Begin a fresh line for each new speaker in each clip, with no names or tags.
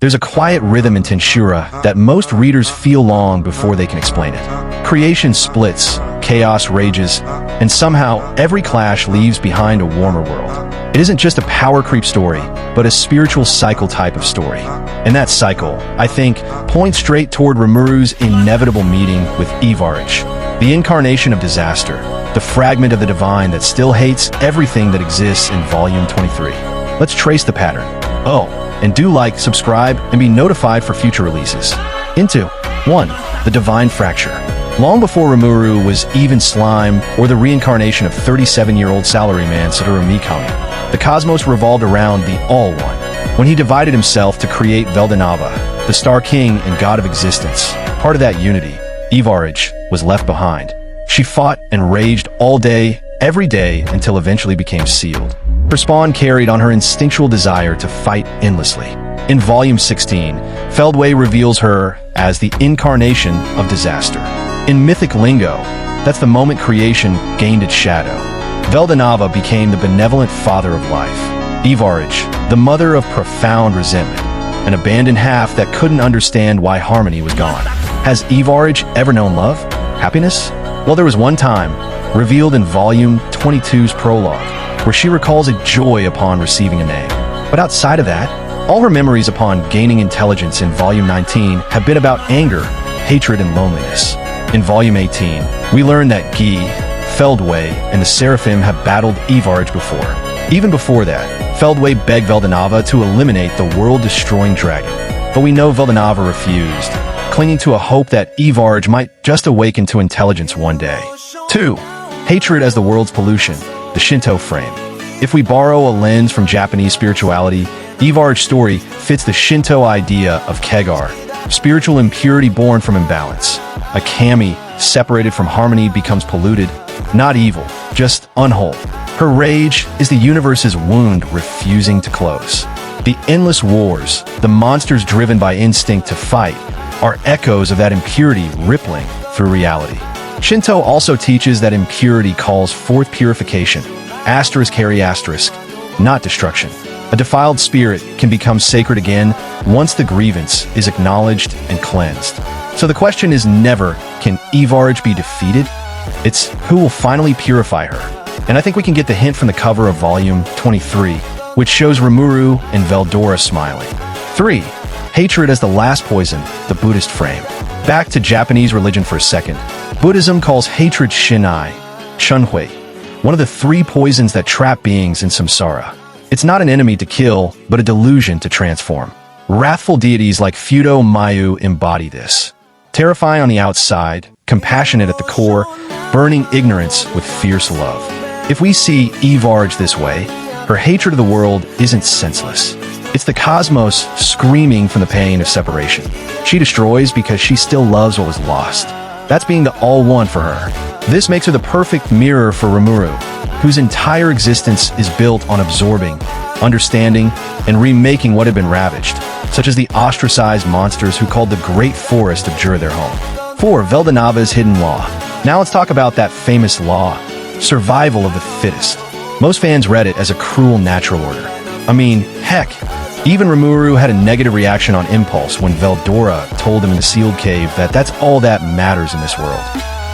There's a quiet rhythm in Tensura that most readers feel long before they can explain it. Creation splits, chaos rages, and somehow every clash leaves behind a warmer world. It isn't just a power creep story, but a spiritual cycle type of story. And that cycle, I think, points straight toward Rimuru's inevitable meeting with Ivarage, the incarnation of disaster, the fragment of the divine that still hates everything that exists in Volume 23. Let's trace the pattern. Oh, and do like, subscribe, and be notified for future releases. Into 1. The Divine Fracture. Long before Rimuru was even slime or the reincarnation of 37-year-old salaryman Satoru Mikami, the cosmos revolved around the All-One. When he divided himself to create Veldonava, the Star King and God of Existence, part of that unity, Ivarage was left behind. She fought and raged all day, every day, until eventually became sealed. Her spawn carried on her instinctual desire to fight endlessly. In Volume 16, Feldway reveals her as the incarnation of disaster. In Mythic lingo, that's the moment creation gained its shadow. Veldonava became the benevolent father of life. Ivarage, the mother of profound resentment. An abandoned half that couldn't understand why harmony was gone. Has Ivarage ever known love? Happiness? Well, there was one time, revealed in Volume 22's prologue, where she recalls a joy upon receiving a name. But outside of that, all her memories upon gaining intelligence in Volume 19 have been about anger, hatred, and loneliness. In Volume 18, we learn that Guy, Feldway, and the Seraphim have battled Ivarage before. Even before that, Feldway begged Veldonava to eliminate the world-destroying dragon. But we know Veldonava refused, clinging to a hope that Ivarage might just awaken to intelligence one day. 2. Hatred as the world's pollution. The Shinto frame. If we borrow a lens from Japanese spirituality, Ivarage's story fits the Shinto idea of Kegar, spiritual impurity born from imbalance. A kami, separated from harmony, becomes polluted, not evil, just unwhole. Her rage is the universe's wound refusing to close. The endless wars, the monsters driven by instinct to fight, are echoes of that impurity rippling through reality. Shinto also teaches that impurity calls forth purification, carry asterisk, not destruction. A defiled spirit can become sacred again once the grievance is acknowledged and cleansed. So the question is never, can Ivarage be defeated? It's who will finally purify her. And I think we can get the hint from the cover of Volume 23, which shows Rimuru and Veldora smiling. 3. Hatred as the last poison, the Buddhist frame. Back to Japanese religion for a second. Buddhism calls hatred Shinai, Shunhui, one of the 3 poisons that trap beings in samsara. It's not an enemy to kill, but a delusion to transform. Wrathful deities like Fudo Mayu embody this. Terrifying on the outside, compassionate at the core, burning ignorance with fierce love. If we see Ivarage this way, her hatred of the world isn't senseless. It's the cosmos screaming from the pain of separation. She destroys because she still loves what was lost. That's being the all-one for her. This makes her the perfect mirror for Rimuru, whose entire existence is built on absorbing, understanding, and remaking what had been ravaged, such as the ostracized monsters who called the Great Forest abjure their home. 4. Veldonava's hidden law. Now let's talk about that famous law, survival of the fittest. Most fans read it as a cruel natural order. I mean, heck, even Rimuru had a negative reaction on impulse when Veldora told him in the sealed cave that that's all that matters in this world.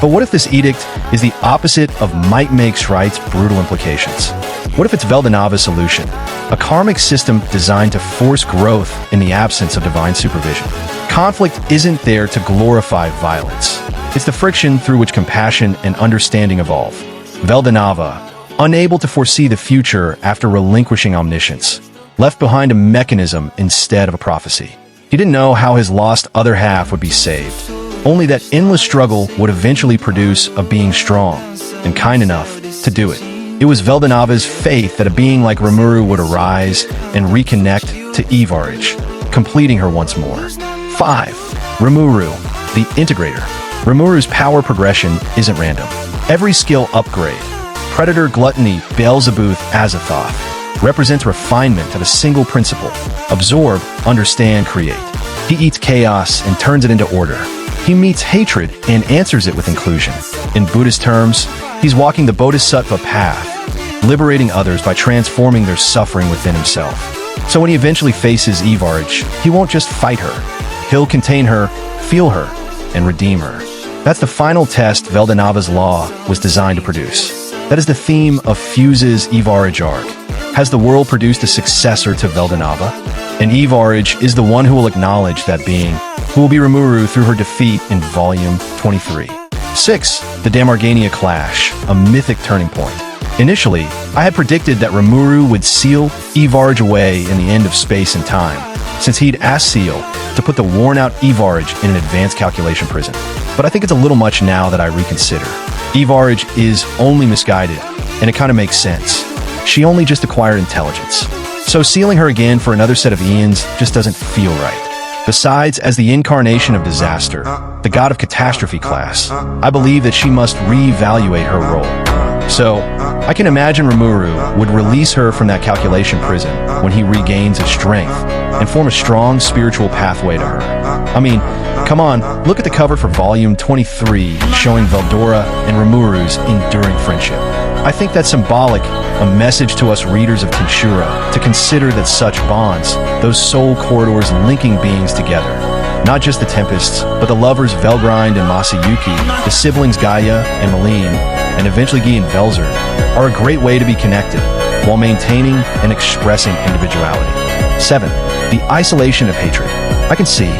But what if this edict is the opposite of might makes right's brutal implications? What if it's Veldonava's solution? A karmic system designed to force growth in the absence of divine supervision. Conflict isn't there to glorify violence. It's the friction through which compassion and understanding evolve. Veldonava, unable to foresee the future after relinquishing omniscience, left behind a mechanism instead of a prophecy. He didn't know how his lost other half would be saved, only that endless struggle would eventually produce a being strong and kind enough to do it. It was Veldonava's faith that a being like Rimuru would arise and reconnect to Ivarage, completing her once more. 5. Rimuru, the integrator. Rimuru's power progression isn't random. Every skill upgrade, Predator, Gluttony, Beelzebub, Azathoth, represents refinement of a single principle: absorb, understand, create. He eats chaos and turns it into order. He meets hatred and answers it with inclusion. In Buddhist terms, he's walking the Bodhisattva path, liberating others by transforming their suffering within himself. So when he eventually faces Ivarage, he won't just fight her. He'll contain her, feel her, and redeem her. That's the final test Veldonava's law was designed to produce. That is the theme of Fuse's Ivarage arc. Has the world produced a successor to Veldonava? And Ivarage is the one who will acknowledge that being, who will be Rimuru through her defeat in Volume 23. 6. The Damargania Clash, a mythic turning point. Initially, I had predicted that Rimuru would seal Ivarage away in the end of space and time, since he'd asked Seal to put the worn-out Ivarage in an advanced calculation prison. But I think it's a little much now that I reconsider. Ivarage is only misguided, and it kind of makes sense. She only just acquired intelligence. So sealing her again for another set of eons just doesn't feel right. Besides, as the incarnation of disaster, the god of catastrophe class, I believe that she must reevaluate her role. So, I can imagine Rimuru would release her from that calculation prison when he regains his strength and form a strong spiritual pathway to her. I mean, come on, look at the cover for Volume 23 showing Veldora and Rimuru's enduring friendship. I think that's symbolic, a message to us readers of Tensura to consider that such bonds, those soul corridors linking beings together, not just the Tempests, but the lovers Velgrind and Masayuki, the siblings Gaia and Malene, and eventually Guy and Velzer, are a great way to be connected while maintaining and expressing individuality. 7. The isolation of hatred. I can see,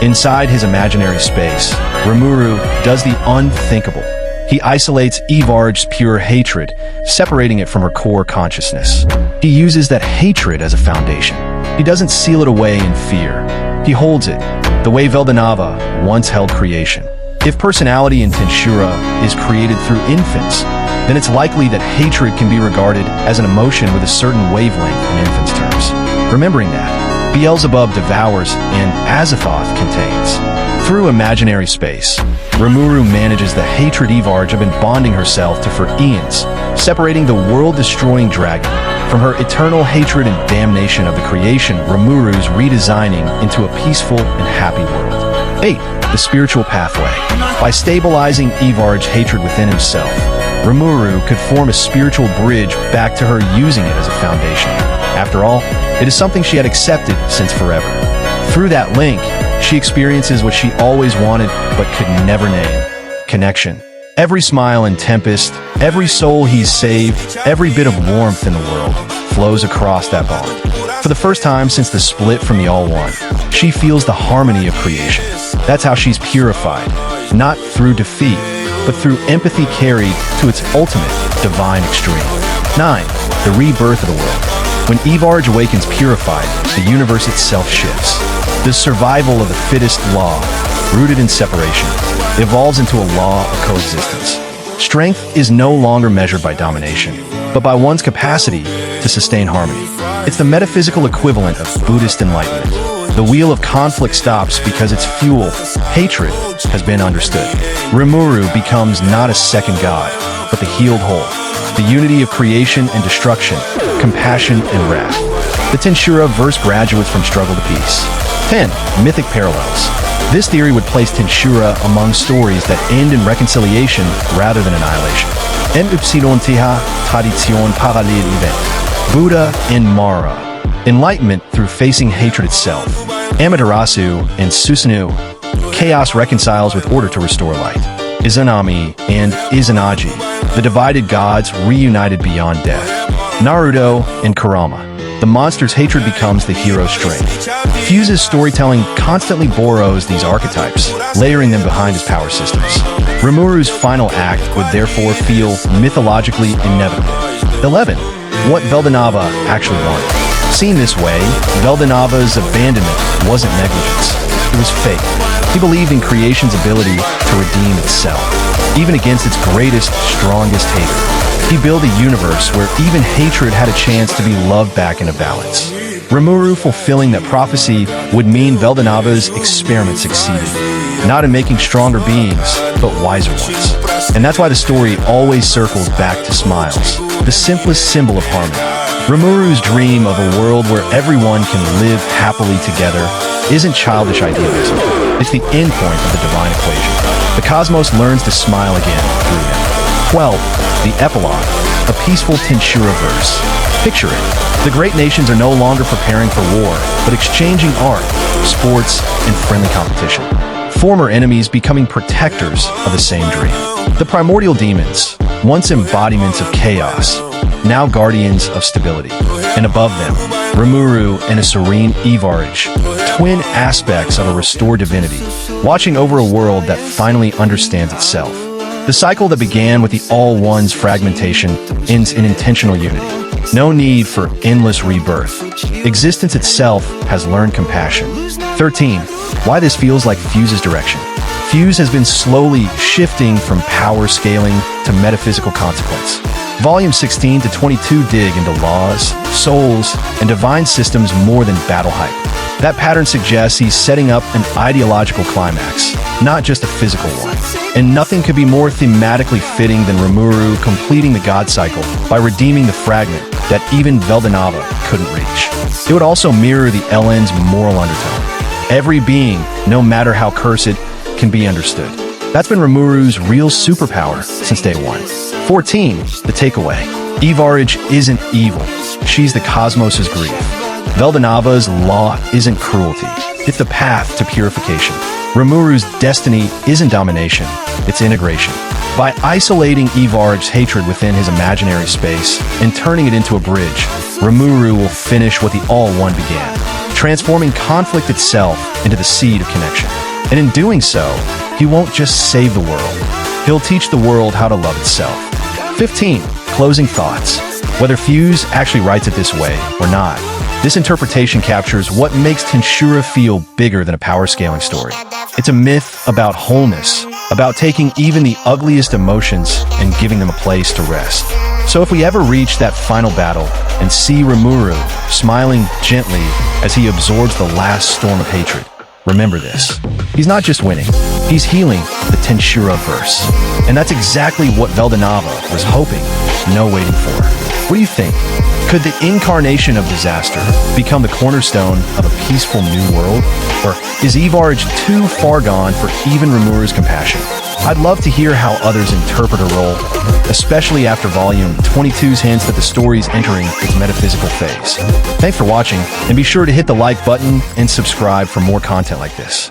inside his imaginary space, Rimuru does the unthinkable. He isolates Ivarage's pure hatred, separating it from her core consciousness. He uses that hatred as a foundation. He doesn't seal it away in fear. He holds it, the way Veldonava once held creation. If personality in Tensura is created through infants, then it's likely that hatred can be regarded as an emotion with a certain wavelength in infants' terms. Remembering that, Beelzebub devours and Azathoth contains. Through imaginary space, Rimuru manages the hatred Ivarage have been bonding herself to for eons, separating the world-destroying dragon from her eternal hatred and damnation of the creation Rimuru's redesigning into a peaceful and happy world. 8. The spiritual pathway. By stabilizing Ivarage's hatred within himself, Rimuru could form a spiritual bridge back to her using it as a foundation. After all, it is something she had accepted since forever. Through that link, she experiences what she always wanted but could never name: connection. Every smile in Tempest, every soul he's saved, every bit of warmth in the world flows across that bond. For the first time since the split from the All-One, she feels the harmony of creation. That's how she's purified, not through defeat, but through empathy carried to its ultimate divine extreme. 9. The rebirth of the world. When Ivarage awakens purified, the universe itself shifts. The survival of the fittest law, rooted in separation, evolves into a law of coexistence. Strength is no longer measured by domination, but by one's capacity to sustain harmony. It's the metaphysical equivalent of Buddhist enlightenment. The wheel of conflict stops because its fuel, hatred, has been understood. Rimuru becomes not a second god, but the healed whole. The unity of creation and destruction, compassion and wrath. The Tensura verse graduates from struggle to peace. 10. Mythic parallels. This theory would place Tensura among stories that end in reconciliation rather than annihilation. En upsilontiha tradition parallel event. Buddha and Mara. Enlightenment through facing hatred itself. Amaterasu and Susanoo. Chaos reconciles with order to restore light. Izanami and Izanagi. The divided gods reunited beyond death. Naruto and Kurama. The monster's hatred becomes the hero's strength. Fuse's storytelling constantly borrows these archetypes, layering them behind his power systems. Rimuru's final act would therefore feel mythologically inevitable. 11. What Veldonava actually wanted. Seen this way, Veldonava's abandonment wasn't negligence. It was faith. He believed in creation's ability to redeem itself, even against its greatest, strongest hater. He built a universe where even hatred had a chance to be loved back into balance. Rimuru fulfilling that prophecy would mean Veldonava's experiment succeeded, not in making stronger beings, but wiser ones. And that's why the story always circles back to smiles, the simplest symbol of harmony. Rimuru's dream of a world where everyone can live happily together isn't childish idealism. It's the endpoint of the divine equation. The cosmos learns to smile again through him. 12. The epilogue, a peaceful Tensura verse. Picture it. The great nations are no longer preparing for war, but exchanging art, sports, and friendly competition. Former enemies becoming protectors of the same dream. The primordial demons, once embodiments of chaos, now guardians of stability. And above them, Rimuru and a serene Ivarage, twin aspects of a restored divinity, watching over a world that finally understands itself. The cycle that began with the All-One's fragmentation ends in intentional unity. No need for endless rebirth. Existence itself has learned compassion. 13. Why this feels like Fuse's direction. Fuse has been slowly shifting from power scaling to metaphysical consequence. Volume 16 to 22 dig into laws, souls, and divine systems more than battle hype. That pattern suggests he's setting up an ideological climax, not just a physical one. And nothing could be more thematically fitting than Rimuru completing the God cycle by redeeming the fragment that even Veldonava couldn't reach. It would also mirror the LN's moral undertone. Every being, no matter how cursed, can be understood. That's been Rimuru's real superpower since day one. 14. The takeaway. Ivarage isn't evil. She's the cosmos's grief. Veldonava's law isn't cruelty. It's the path to purification. Rimuru's destiny isn't domination. It's integration. By isolating Ivarage's hatred within his imaginary space and turning it into a bridge, Rimuru will finish what the All-One began, transforming conflict itself into the seed of connection. And in doing so, he won't just save the world. He'll teach the world how to love itself. 15. Closing thoughts. Whether Fuse actually writes it this way or not, this interpretation captures what makes Tensura feel bigger than a power scaling story. It's a myth about wholeness, about taking even the ugliest emotions and giving them a place to rest. So if we ever reach that final battle and see Rimuru smiling gently as he absorbs the last storm of hatred, remember this. He's not just winning, he's healing the Tensura verse. And that's exactly what Veldonava was hoping, no waiting for. What do you think? Could the incarnation of disaster become the cornerstone of a peaceful new world? Or is Ivarage too far gone for even Rimuru's compassion? I'd love to hear how others interpret her role, especially after Volume 22's hints that the story's entering its metaphysical phase. Thanks for watching, and be sure to hit the like button and subscribe for more content like this.